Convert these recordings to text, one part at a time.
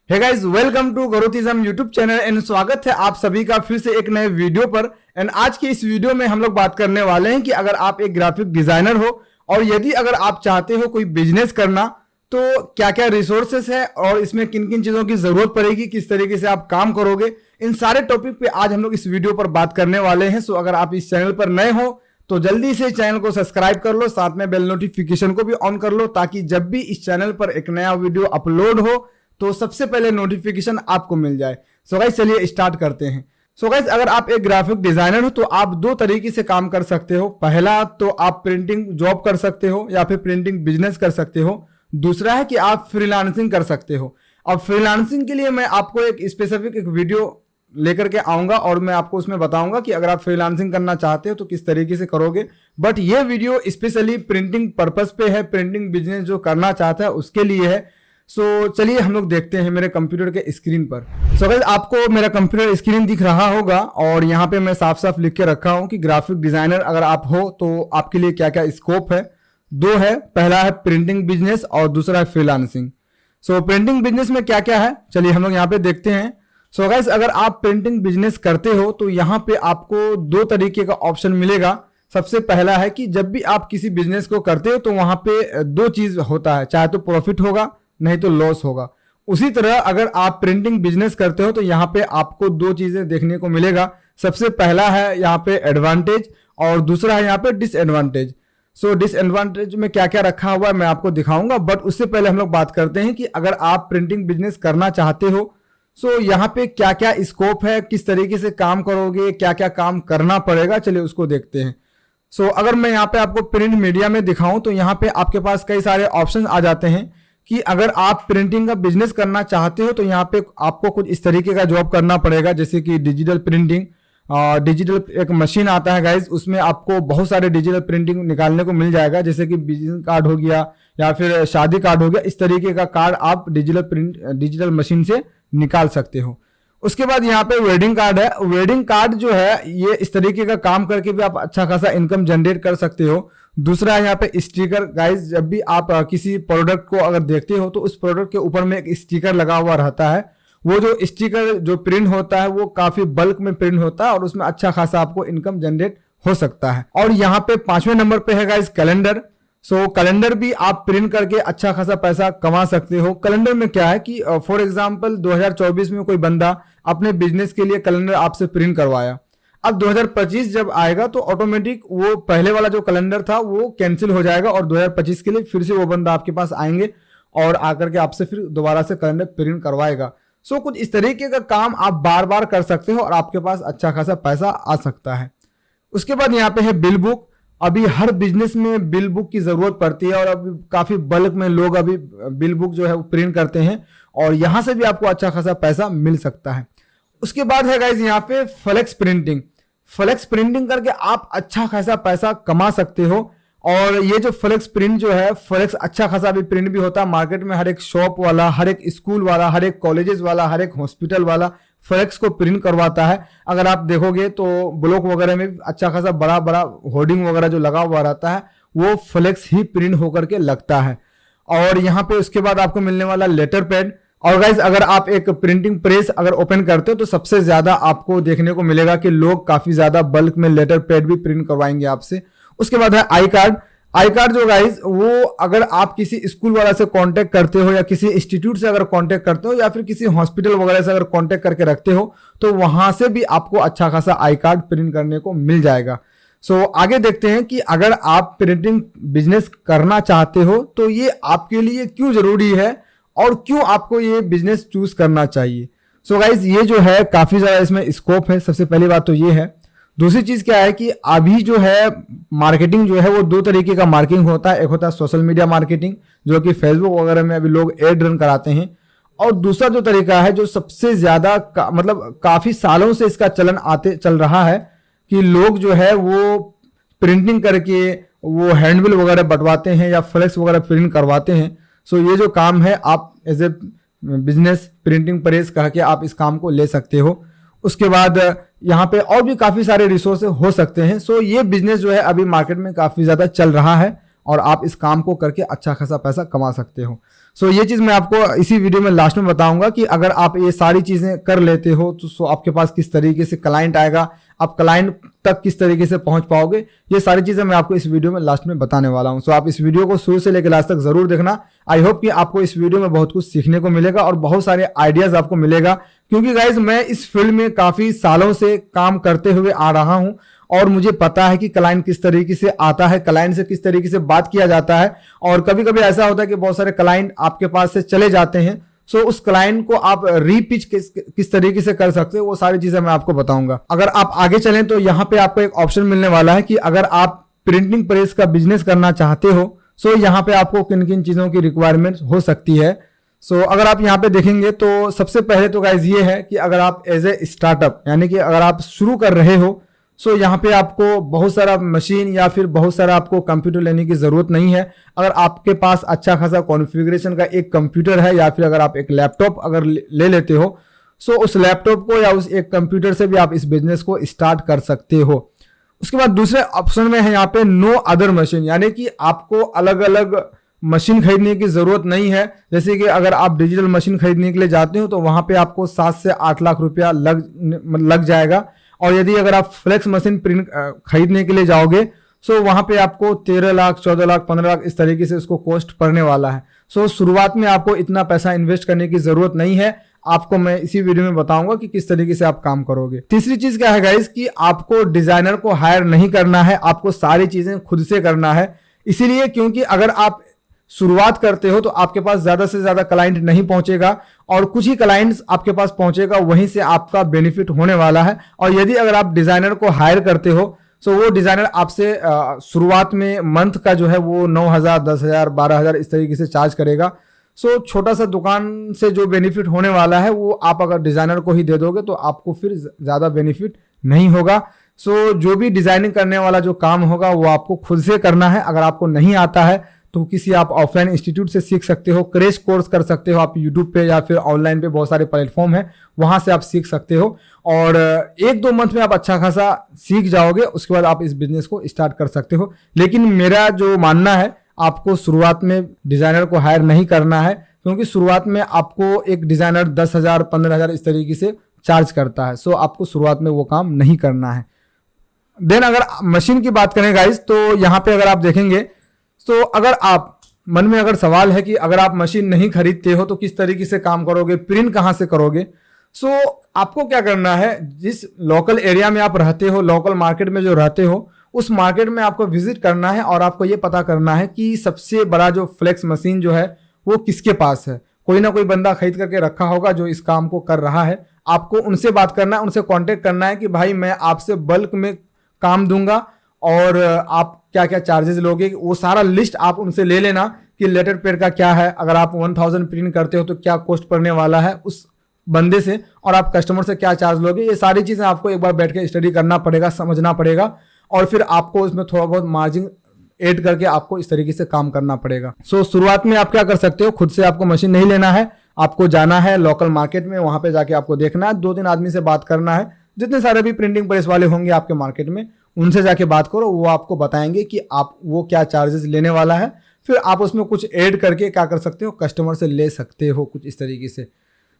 Hey guys, welcome to गौरतिज्म YouTube channel and स्वागत है आप सभी का फिर से एक नए वीडियो पर। एंड आज की इस वीडियो में हम लोग बात करने वाले हैं कि अगर आप एक ग्राफिक डिजाइनर हो और यदि अगर आप चाहते हो कोई बिजनेस करना तो क्या क्या रिसोर्सेस है और इसमें किन किन चीज़ों की ज़रूरत पड़ेगी, किस तरीके से आप काम करोगे, इन सारे टॉपिक पे आज हम लोग इस वीडियो पर बात करने वाले हैं। सो अगर आप इस चैनल पर नए हो तो जल्दी से चैनल को सब्सक्राइब कर लो, साथ में बेल नोटिफिकेशन को भी ऑन कर लो ताकि जब भी इस चैनल पर एक नया वीडियो अपलोड हो तो सबसे पहले नोटिफिकेशन आपको मिल जाए। सो गाइस चलिए स्टार्ट करते हैं। सो गाइस अगर आप एक ग्राफिक डिजाइनर हो तो आप दो तरीके से काम कर सकते हो। पहला तो आप प्रिंटिंग जॉब कर सकते हो या फिर प्रिंटिंग बिजनेस कर सकते हो। दूसरा है कि आप फ्रीलांसिंग कर सकते हो। और फ्रीलांसिंग के लिए मैं आपको एक स्पेसिफिक एक वीडियो लेकर के आऊंगा और मैं आपको उसमें बताऊंगा कि अगर आप फ्रीलांसिंग करना चाहते हो तो किस तरीके से करोगे। बट ये वीडियो स्पेशली प्रिंटिंग पर्पस पे है, प्रिंटिंग बिजनेस जो करना चाहता है उसके लिए है। सो चलिए हम लोग देखते हैं मेरे कंप्यूटर के स्क्रीन पर। सो गाइस आपको मेरा कंप्यूटर स्क्रीन दिख रहा होगा और यहाँ पे मैं साफ साफ लिख के रखा हूँ कि ग्राफिक डिजाइनर अगर आप हो तो आपके लिए क्या क्या स्कोप है। दो है, पहला है प्रिंटिंग बिजनेस और दूसरा है फ्रीलांसिंग। सो प्रिंटिंग बिजनेस में क्या क्या है चलिए हम लोग यहाँ पे देखते हैं। सो गाइस अगर आप प्रिंटिंग बिजनेस करते हो तो यहाँ पे आपको दो तरीके का ऑप्शन मिलेगा। सबसे पहला है कि जब भी आप किसी बिजनेस को करते हो तो वहाँ पे दो चीज होता है, चाहे तो प्रॉफिट होगा नहीं तो लॉस होगा। उसी तरह अगर आप प्रिंटिंग बिजनेस करते हो तो यहाँ पे आपको दो चीजें देखने को मिलेगा। सबसे पहला है यहाँ पे एडवांटेज और दूसरा है यहाँ पे डिसएडवांटेज। सो डिसएडवांटेज में क्या क्या रखा हुआ है मैं आपको दिखाऊंगा, बट उससे पहले हम लोग बात करते हैं कि अगर आप प्रिंटिंग बिजनेस करना चाहते हो सो यहाँ पे क्या क्या स्कोप है, किस तरीके से काम करोगे, क्या क्या काम करना पड़ेगा, चलिए उसको देखते हैं। सो अगर मैं यहाँ पे आपको प्रिंट मीडिया में दिखाऊं तो यहाँ पे आपके पास कई सारे ऑप्शन आ जाते हैं कि अगर आप प्रिंटिंग का बिजनेस करना चाहते हो तो यहाँ पे आपको कुछ इस तरीके का जॉब करना पड़ेगा, जैसे कि डिजिटल प्रिंटिंग। डिजिटल एक मशीन आता है गाइज, उसमें आपको बहुत सारे डिजिटल प्रिंटिंग निकालने को मिल जाएगा, जैसे कि बिजनेस कार्ड हो गया या फिर शादी कार्ड हो गया। इस तरीके का कार्ड आप डिजिटल मशीन से निकाल सकते हो। उसके बाद यहाँ पे वेडिंग कार्ड है। वेडिंग कार्ड जो है ये इस तरीके का काम करके भी आप अच्छा खासा इनकम जनरेट कर सकते हो। दूसरा है यहाँ पे स्टिकर। गाइज जब भी आप किसी प्रोडक्ट को अगर देखते हो तो उस प्रोडक्ट के ऊपर में एक स्टिकर लगा हुआ रहता है। वो जो स्टिकर जो प्रिंट होता है वो काफी बल्क में प्रिंट होता है और उसमें अच्छा खासा आपको इनकम जनरेट हो सकता है। और यहाँ पे 5वें नंबर पे है गाइज कैलेंडर। सो कैलेंडर भी आप प्रिंट करके अच्छा खासा पैसा कमा सकते हो। कैलेंडर में क्या है कि फॉर एग्जांपल 2024 में कोई बंदा अपने बिजनेस के लिए कैलेंडर आपसे प्रिंट करवाया। अब 2025 जब आएगा तो ऑटोमेटिक वो पहले वाला जो कैलेंडर था वो कैंसिल हो जाएगा और 2025 के लिए फिर से वो बंदा आपके पास आएंगे और आकर के आपसे फिर दोबारा से कैलेंडर प्रिंट करवाएगा। सो कुछ इस तरीके का काम आप बार बार कर सकते हो और आपके पास अच्छा खासा पैसा आ सकता है। उसके बाद यहाँ पे है बिल बुक। अभी हर बिजनेस में बिल बुक की जरूरत पड़ती है और अभी काफी बल्क में लोग अभी बिल बुक जो है वो प्रिंट करते हैं और यहाँ से भी आपको अच्छा खासा पैसा मिल सकता है। उसके बाद है गाइज यहाँ पे फ्लेक्स प्रिंटिंग। फ्लेक्स प्रिंटिंग करके आप अच्छा खासा पैसा कमा सकते हो। और ये जो फ्लेक्स प्रिंट जो है, फ्लेक्स अच्छा खासा भी प्रिंट भी होता है मार्केट में। हर एक शॉप वाला, हर एक स्कूल वाला, हर एक कॉलेजेस वाला, हर एक हॉस्पिटल वाला फ्लेक्स को प्रिंट करवाता है। अगर आप देखोगे तो ब्लॉक वगैरह में अच्छा खासा बड़ा बड़ा होर्डिंग वगैरह जो लगा हुआ रहता है वो फ्लेक्स ही प्रिंट होकर के लगता है। और यहाँ पे उसके बाद आपको मिलने वाला लेटर पैड। और गाइज अगर आप एक प्रिंटिंग प्रेस अगर ओपन करते हो तो सबसे ज्यादा आपको देखने को मिलेगा कि लोग काफी ज्यादा बल्क में लेटर पैड भी प्रिंट करवाएंगे आपसे। उसके बाद है आई कार्ड। आई कार्ड जो गाइज वो अगर आप किसी स्कूल वाला से कांटेक्ट करते हो या किसी इंस्टीट्यूट से अगर कांटेक्ट करते हो या फिर किसी हॉस्पिटल वगैरह से अगर कांटेक्ट करके रखते हो तो वहां से भी आपको अच्छा खासा आई कार्ड प्रिंट करने को मिल जाएगा। सो आगे देखते हैं कि अगर आप प्रिंटिंग बिजनेस करना चाहते हो तो ये आपके लिए क्यों जरूरी है और क्यों आपको ये बिजनेस चूज करना चाहिए। सो गाइज ये जो है काफी ज्यादा इसमें स्कोप है। सबसे पहली बात तो ये है। दूसरी चीज क्या है कि अभी जो है मार्केटिंग जो है वो दो तरीके का मार्केटिंग होता है। एक होता है सोशल मीडिया मार्केटिंग जो कि फेसबुक वगैरह में अभी लोग एड रन कराते हैं, और दूसरा जो तरीका है जो सबसे ज्यादा मतलब काफी सालों से इसका चलन चल रहा है कि लोग जो है वो प्रिंटिंग करके वो हैंडबिल वगैरह बंटवाते हैं या फ्लेक्स वगैरह प्रिंट करवाते हैं। सो ये जो काम है आप as a business printing press कह के आप इस काम को ले सकते हो। उसके बाद यहाँ पे और भी काफी सारे रिसोर्स हो सकते हैं। सो ये बिजनेस जो है अभी मार्केट में काफी ज्यादा चल रहा है और आप इस काम को करके अच्छा खासा पैसा कमा सकते हो। सो ये चीज़ मैं आपको इसी वीडियो में लास्ट में बताऊंगा कि अगर आप ये सारी चीज़ें कर लेते हो तो सो आपके पास किस तरीके से क्लाइंट आएगा, आप क्लाइंट तक किस तरीके से पहुंच पाओगे, ये सारी चीज़ें मैं आपको इस वीडियो में लास्ट में बताने वाला हूं। सो आप इस वीडियो को शुरू से लेकर लास्ट तक जरूर देखना। आई होप कि आपको इस वीडियो में बहुत कुछ सीखने को मिलेगा और बहुत सारे आइडियाज आपको मिलेगा, क्योंकि गाइज मैं इस फील्ड में काफ़ी सालों से काम करते हुए आ रहा हूँ और मुझे पता है कि क्लाइंट किस तरीके से आता है, क्लाइंट से किस तरीके से बात किया जाता है। और कभी कभी ऐसा होता है कि बहुत सारे क्लाइंट आपके पास से चले जाते हैं, सो उस क्लाइंट को आप रीपिच किस तरीके से कर सकते हो, वो सारी चीजें मैं आपको बताऊंगा। अगर आप आगे चलें तो यहाँ पे आपको एक ऑप्शन मिलने वाला है कि अगर आप प्रिंटिंग प्रेस का बिजनेस करना चाहते हो, सो यहाँ पे आपको किन किन चीजों की रिक्वायरमेंट हो सकती है। सो अगर आप यहाँ पे देखेंगे तो सबसे पहले तो गाइज ये है कि अगर आप एज ए स्टार्टअप यानी कि अगर आप शुरू कर रहे हो, सो यहाँ पे आपको बहुत सारा मशीन या फिर बहुत सारा आपको कंप्यूटर लेने की ज़रूरत नहीं है। अगर आपके पास अच्छा खासा कॉन्फ़िगरेशन का एक कंप्यूटर है या फिर अगर आप एक लैपटॉप अगर ले लेते हो, सो उस लैपटॉप को या उस एक कंप्यूटर से भी आप इस बिजनेस को स्टार्ट कर सकते हो। उसके बाद दूसरे ऑप्शन में है यहाँ पे नो अदर मशीन, यानी कि आपको अलग अलग मशीन खरीदने की ज़रूरत नहीं है। जैसे कि अगर आप डिजिटल मशीन खरीदने के लिए जाते हो तो वहाँ पे आपको 7 से 8 लाख रुपया लग जाएगा। और यदि अगर आप फ्लेक्स मशीन प्रिंट खरीदने के लिए जाओगे, सो वहाँ पे आपको 13 लाख, 14 लाख, 15 लाख इस तरीके से उसको कॉस्ट पड़ने वाला है। सो शुरुआत में आपको इतना पैसा इन्वेस्ट करने की ज़रूरत नहीं है। आपको मैं इसी वीडियो में बताऊंगा कि किस तरीके से आप काम करोगे। तीसरी चीज़ क्या है गाइस कि आपको डिज़ाइनर को हायर नहीं करना है, आपको सारी चीज़ें खुद से करना है। इसीलिए क्योंकि अगर आप शुरुआत करते हो तो आपके पास ज्यादा से ज्यादा क्लाइंट नहीं पहुंचेगा और कुछ ही क्लाइंट्स आपके पास पहुंचेगा, वहीं से आपका बेनिफिट होने वाला है। और यदि अगर आप डिजाइनर को हायर करते हो तो वो डिजाइनर आपसे शुरुआत में मंथ का जो है वो 9,000, 10,000, 12,000 इस तरीके से चार्ज करेगा। सो छोटा सा दुकान से जो बेनिफिट होने वाला है वो आप अगर डिजाइनर को ही दे दोगे तो आपको फिर ज्यादा बेनिफिट नहीं होगा। सो जो भी डिजाइनिंग करने वाला जो काम होगा वो आपको खुद से करना है। अगर आपको नहीं आता है तो किसी आप ऑफलाइन इंस्टीट्यूट से सीख सकते हो, क्रैश कोर्स कर सकते हो आप यूट्यूब पे या फिर ऑनलाइन पे बहुत सारे प्लेटफॉर्म हैं, वहां से आप सीख सकते हो। और 1-2 मंथ में आप अच्छा खासा सीख जाओगे, उसके बाद आप इस बिजनेस को स्टार्ट कर सकते हो। लेकिन मेरा जो मानना है आपको शुरुआत में डिजाइनर को हायर नहीं करना है, क्योंकि शुरुआत में आपको एक डिजाइनर 10,000, 15,000 इस तरीके से चार्ज करता है। सो आपको शुरुआत में वो काम नहीं करना है। देन अगर मशीन की बात करें गाइज तो यहाँ पे अगर आप देखेंगे तो अगर आप मन में अगर सवाल है कि अगर आप मशीन नहीं खरीदते हो तो किस तरीके से काम करोगे, प्रिंट कहाँ से करोगे। सो आपको क्या करना है, जिस लोकल एरिया में आप रहते हो, लोकल मार्केट में जो रहते हो, उस मार्केट में आपको विजिट करना है और आपको ये पता करना है कि सबसे बड़ा जो फ्लेक्स मशीन जो है वो किसके पास है। कोई ना कोई बंदा खरीद करके रखा होगा जो इस काम को कर रहा है। आपको उनसे बात करना है, उनसे कॉन्टेक्ट करना है कि भाई मैं आपसे बल्क में काम दूंगा और आप क्या क्या चार्जेस लोगे, वो सारा लिस्ट आप उनसे ले लेना कि लेटर पेड का क्या है, अगर आप 1000 प्रिंट करते हो तो क्या कॉस्ट पड़ने वाला है उस बंदे से, और आप कस्टमर से क्या चार्ज लोगे। ये सारी चीज़ें आपको एक बार बैठ के स्टडी करना पड़ेगा, समझना पड़ेगा और फिर आपको उसमें थोड़ा बहुत मार्जिन ऐड करके आपको इस तरीके से काम करना पड़ेगा। सो शुरुआत में आप क्या कर सकते हो, खुद से आपको मशीन नहीं लेना है, आपको जाना है लोकल मार्केट में, वहाँ पे जाके आपको देखना है, 2-3 आदमी से बात करना है, जितने सारे भी प्रिंटिंग प्रेस वाले होंगे आपके मार्केट में उनसे जाके बात करो, वो आपको बताएंगे कि आप वो क्या चार्जेस लेने वाला है। फिर आप उसमें कुछ ऐड करके क्या कर सकते हो, कस्टमर से ले सकते हो कुछ इस तरीके से।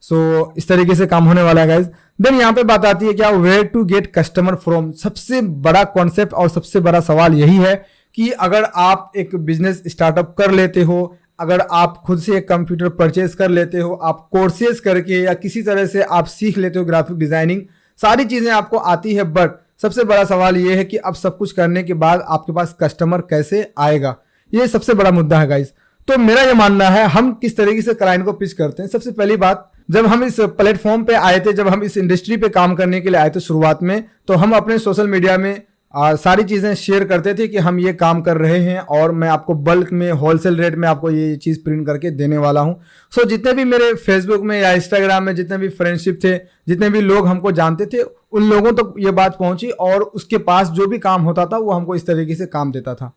सो इस तरीके से काम होने वाला है गाइज। देन यहाँ पे बात आती है क्या, where to get customer from. सबसे बड़ा कॉन्सेप्ट और सबसे बड़ा सवाल यही है कि अगर आप एक बिजनेस स्टार्टअप कर लेते हो, अगर आप खुद से एक कंप्यूटर परचेज कर लेते हो, आप कोर्सेज करके या किसी तरह से आप सीख लेते हो ग्राफिक डिजाइनिंग, सारी चीजें आपको आती है, बट सबसे बड़ा सवाल ये है कि अब सब कुछ करने के बाद आपके पास कस्टमर कैसे आएगा, ये सबसे बड़ा मुद्दा है गाइज। तो मेरा ये मानना है हम किस तरीके से क्लाइंट को पिच करते हैं। सबसे पहली बात, जब हम इस प्लेटफॉर्म पे आए थे, जब हम इस इंडस्ट्री पे काम करने के लिए आए थे शुरुआत में, तो हम अपने सोशल मीडिया में सारी चीज़ें शेयर करते थे कि हम ये काम कर रहे हैं और मैं आपको बल्क में होलसेल रेट में आपको ये चीज़ प्रिंट करके देने वाला हूँ। सो जितने भी मेरे फेसबुक में या इंस्टाग्राम में जितने भी फ्रेंडशिप थे, जितने भी लोग हमको जानते थे, उन लोगों तक ये बात पहुंची और उसके पास जो भी काम होता था वो हमको इस तरीके से काम देता था।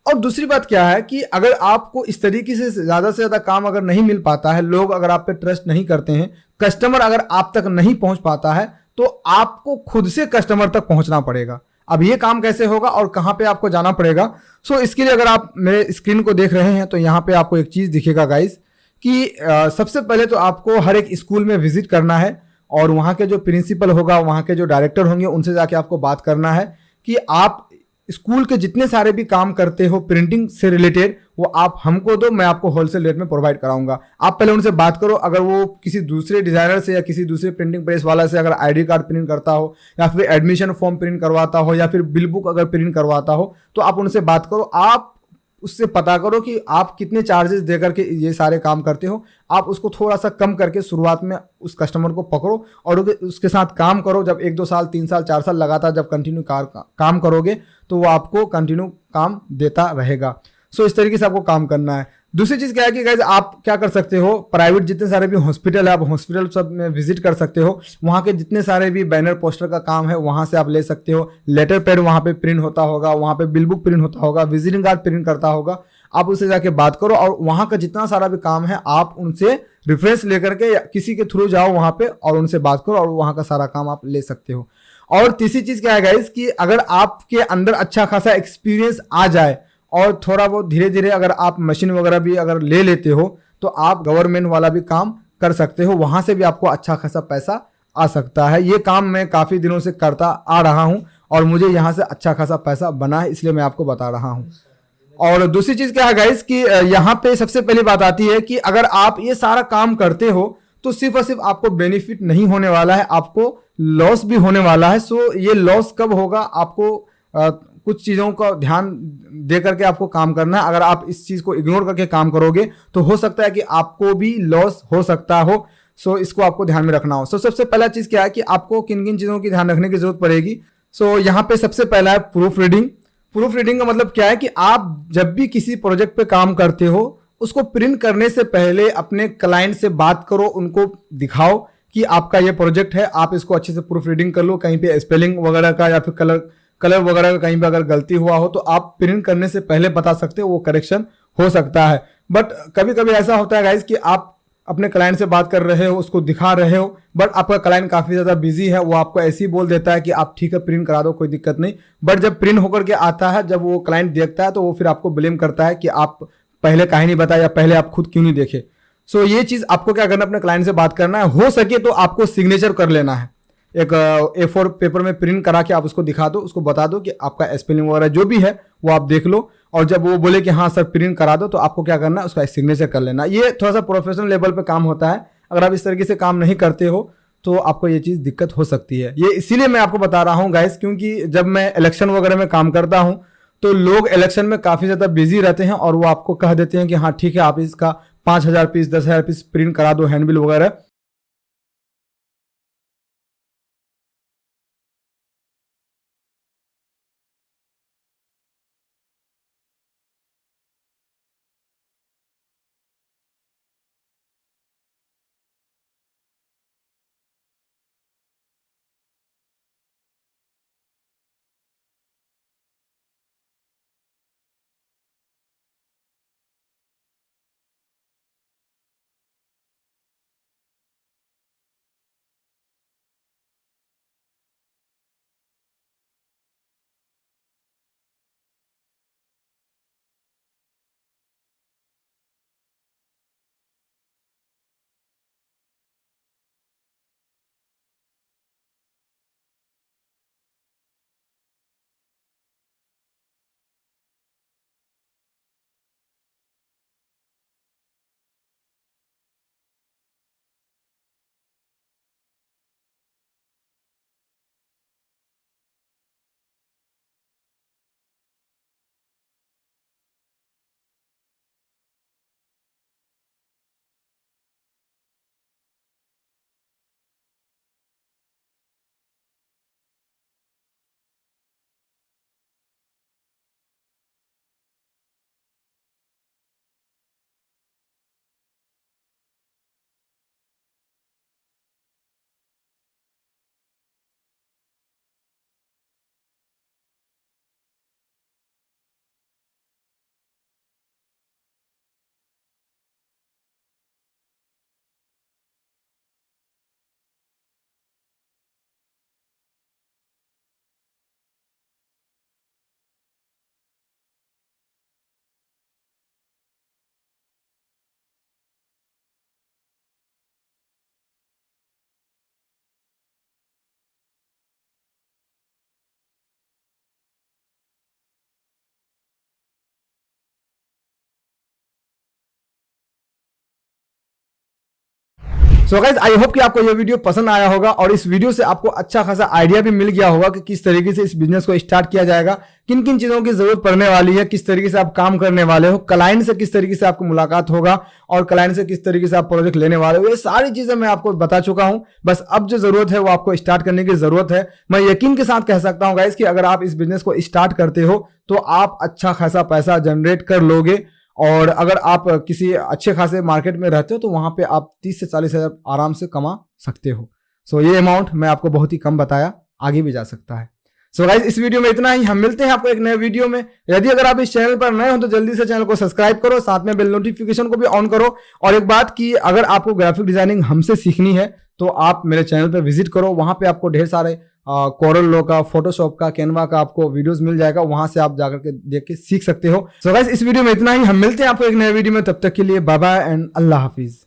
और दूसरी बात क्या है कि अगर आपको इस तरीके से ज़्यादा काम अगर नहीं मिल पाता है, लोग अगर आप पे ट्रस्ट नहीं करते हैं, कस्टमर अगर आप तक नहीं पहुंच पाता है, तो आपको खुद से कस्टमर तक पहुंचना पड़ेगा। अब ये काम कैसे होगा और कहाँ पे आपको जाना पड़ेगा। सो इसके लिए अगर आप मेरे स्क्रीन को देख रहे हैं तो यहाँ पे आपको एक चीज़ दिखेगा गाइस, कि सबसे पहले तो आपको हर एक स्कूल में विजिट करना है और वहाँ के जो प्रिंसिपल होगा, वहाँ के जो डायरेक्टर होंगे, उनसे जाके आपको बात करना है कि आप स्कूल के जितने सारे भी काम करते हो प्रिंटिंग से रिलेटेड, वो आप हमको दो, मैं आपको होलसेल रेट में प्रोवाइड कराऊंगा। आप पहले उनसे बात करो, अगर वो किसी दूसरे डिजाइनर से या किसी दूसरे प्रिंटिंग प्रेस वाला से अगर आईडी कार्ड प्रिंट करता हो या फिर एडमिशन फॉर्म प्रिंट करवाता हो या फिर बिल बुक अगर प्रिंट करवाता हो, तो आप उनसे बात करो। आप उससे पता करो कि आप कितने चार्जेस दे करके ये सारे काम करते हो। आप उसको थोड़ा सा कम करके शुरुआत में उस कस्टमर को पकड़ो और उसके साथ काम करो। जब 1-2 साल 3 साल 4 साल लगातार जब कंटिन्यू काम करोगे तो वो आपको कंटिन्यू काम देता रहेगा। सो इस तरीके से आपको काम करना है। दूसरी चीज क्या है कि गाइज आप क्या कर सकते हो, प्राइवेट जितने सारे भी हॉस्पिटल है, आप हॉस्पिटल सब में विजिट कर सकते हो। वहाँ के जितने सारे भी बैनर पोस्टर का काम है वहाँ से आप ले सकते हो। लेटर पैड वहाँ पे प्रिंट होता होगा, वहाँ पे बिल बुक प्रिंट होता होगा, विजिटिंग कार्ड प्रिंट करता होगा। आप उससे जाके बात करो और वहाँ का जितना सारा भी काम है आप उनसे रेफरेंस लेकर के किसी के थ्रू जाओ वहाँ पे और उनसे बात करो और वहाँ का सारा काम आप ले सकते हो। और तीसरी चीज क्या है गाइज कि अगर आपके अंदर अच्छा खासा एक्सपीरियंस आ जाए और थोड़ा बहुत धीरे धीरे अगर आप मशीन वगैरह भी अगर ले लेते हो तो आप गवर्नमेंट वाला भी काम कर सकते हो। वहां से भी आपको अच्छा खासा पैसा आ सकता है। ये काम मैं काफी दिनों से करता आ रहा हूं और मुझे यहाँ से अच्छा खासा पैसा बना है, इसलिए मैं आपको बता रहा हूँ। और दूसरी चीज क्या है गाइस कि यहाँ पे सबसे पहली बात आती है कि अगर आप ये सारा काम करते हो तो सिर्फ और सिर्फ आपको बेनिफिट नहीं होने वाला है, आपको लॉस भी होने वाला है। सो ये लॉस कब होगा, आपको कुछ चीज़ों का ध्यान दे करके आपको काम करना है। अगर आप इस चीज़ को इग्नोर करके काम करोगे तो हो सकता है कि आपको भी लॉस हो सकता हो। सो इसको आपको ध्यान में रखना हो। सो सबसे पहला चीज़ क्या है कि आपको किन किन चीज़ों की ध्यान रखने की जरूरत पड़ेगी। सो यहाँ पे सबसे पहला है प्रूफ रीडिंग। प्रूफ रीडिंग का मतलब क्या है कि आप जब भी किसी प्रोजेक्ट पे काम करते हो उसको प्रिंट करने से पहले अपने क्लाइंट से बात करो, उनको दिखाओ कि आपका ये प्रोजेक्ट है, आप इसको अच्छे से प्रूफ रीडिंग कर लो। कहीं पे स्पेलिंग वगैरह का या फिर कलर वगैरह का कहीं पे अगर गलती हुआ हो तो आप प्रिंट करने से पहले बता सकते हो, वो करेक्शन हो सकता है। बट कभी कभी ऐसा होता है गाइज कि आप अपने क्लाइंट से बात कर रहे हो, उसको दिखा रहे हो, बट आपका क्लाइंट काफी ज्यादा बिजी है, वो आपको ऐसे ही बोल देता है कि आप ठीक है प्रिंट करा दो, कोई दिक्कत नहीं। बट जब प्रिंट होकर के आता है, जब वो क्लाइंट देखता है तो वो फिर आपको ब्लेम करता है कि आप पहले काहे नहीं बताया या पहले आप खुद क्यों नहीं देखे। सो ये चीज आपको क्या करना है, अपने क्लाइंट से बात करना है। हो सके तो आपको सिग्नेचर कर लेना है, एक A4 पेपर में प्रिंट करा के आप उसको दिखा दो, उसको बता दो कि आपका स्पेलिंग वगैरह जो भी है वो आप देख लो। और जब वो बोले कि हाँ सर प्रिंट करा दो तो आपको क्या करना है, उसका सिग्नेचर कर लेना। ये थोड़ा सा प्रोफेशनल लेवल पे काम होता है। अगर आप इस तरीके से काम नहीं करते हो तो आपको ये चीज़ दिक्कत हो सकती है। ये इसीलिए मैं आपको बता रहा हूँ गाइस, क्योंकि जब मैं इलेक्शन वगैरह में काम करता हूँ तो लोग इलेक्शन में काफ़ी ज़्यादा बिजी रहते हैं और वो आपको कह देते हैं कि हाँ ठीक है आप इसका 5,000 पीस 10,000 पीस प्रिंट करा दो, हैंडबिल वगैरह। सो गाइस आई होप कि आपको ये वीडियो पसंद आया होगा और इस वीडियो से आपको अच्छा खासा आइडिया भी मिल गया होगा कि किस तरीके से इस बिजनेस को स्टार्ट किया जाएगा, किन किन चीजों की जरूरत पड़ने वाली है, किस तरीके से आप काम करने वाले हो, क्लाइंट से किस तरीके से आपको मुलाकात होगा और क्लाइंट से किस तरीके से आप प्रोजेक्ट लेने वाले हो। ये सारी चीजें मैं आपको बता चुका हूं। बस अब जो जरूरत है वो आपको स्टार्ट करने की जरूरत है। मैं यकीन के साथ कह सकता हूं गाइस कि अगर आप इस बिजनेस को स्टार्ट करते हो तो आप अच्छा खासा पैसा जनरेट कर लोगे और अगर आप किसी अच्छे खासे मार्केट में रहते हो तो वहां पे आप 30 से 40 हज़ार आराम से कमा सकते हो। सो ये अमाउंट मैं आपको बहुत ही कम बताया, आगे भी जा सकता है। सो गाइस इस वीडियो में इतना ही। हम मिलते हैं आपको एक नए वीडियो में। यदि अगर आप इस चैनल पर नए हो तो जल्दी से चैनल को सब्सक्राइब करो, साथ में बेल नोटिफिकेशन को भी ऑन करो। और एक बात कि अगर आपको ग्राफिक डिजाइनिंग हमसे सीखनी है तो आप मेरे चैनल पर विजिट करो, वहां पे आपको ढेर सारे कोरल लो का, फोटोशॉप का, कैनवा का आपको वीडियोस मिल जाएगा, वहां से आप जाकर के देख के सीख सकते हो। सो गाइस इस वीडियो में इतना ही। हम मिलते हैं आपको एक नए वीडियो में, तब तक के लिए बाय बाय एंड अल्लाह हाफिज।